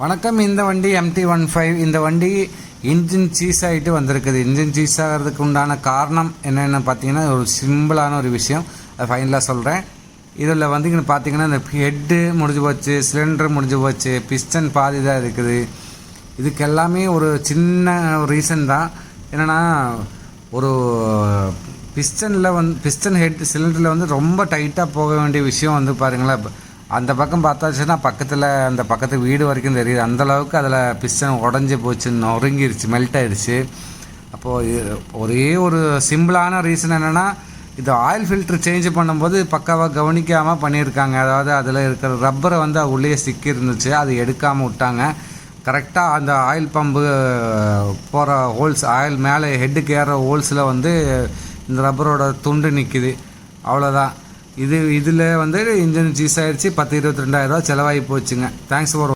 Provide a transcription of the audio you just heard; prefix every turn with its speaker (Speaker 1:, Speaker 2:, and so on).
Speaker 1: வணக்கம். இந்த வண்டி MT-15. இந்த வண்டி இன்ஜின் சீஸ் ஆகிட்டு வந்திருக்குது. இன்ஜின் சீஸ் ஆகிறதுக்கு உண்டான காரணம் என்னென்னு பார்த்தீங்கன்னா, ஒரு சிம்பிளான ஒரு விஷயம். அது ஃபைனலாக சொல்கிறேன். இதில் வந்து பார்த்தீங்கன்னா, இந்த ஹெட்டு முடிஞ்சு போச்சு, சிலிண்டர் முடிஞ்சு போச்சு, பிஸ்டன் பாதி தான் இருக்குது. இதுக்கு எல்லாமே ஒரு சின்ன ரீசன் தான். என்னென்னா, ஒரு பிஸ்டன் ஹெட் சிலிண்டரில் வந்து ரொம்ப டைட்டாக போக வேண்டிய விஷயம் வந்து பாருங்களேன். அந்த பக்கம் பார்த்தாச்சுன்னா அந்த பக்கத்து வீடு வரைக்கும் தெரியுது. அந்தளவுக்கு அதில் பிஸ்டன் உடஞ்சி போச்சு, நொறுங்கிருச்சு, மெல்ட் ஆகிடுச்சு. அப்போது ஒரே ஒரு சிம்பிளான ரீசன் என்னென்னா, இது ஆயில் ஃபில்ட்ரு சேஞ்ச் பண்ணும்போது பக்காவாக கவனிக்காமல் பண்ணியிருக்காங்க. அதாவது அதில் இருக்கிற ரப்பரை வந்து உள்ளே சிக்கி இருந்துச்சு, அது எடுக்காமல் விட்டாங்க. கரெக்டாக அந்த ஆயில் பம்பு போகிற ஹோல்ஸ், ஆயில் மேலே ஹெட்டுக்கு ஏற ஹோல்ஸில் வந்து இந்த ரப்பரோட துண்டு நிற்கிது. அவ்வளோதான். இதில் வந்து இன்ஜின் சீஸ் ஆகிடுச்சு. 10-22,000 செலவாகி போச்சுங்க. Thanks for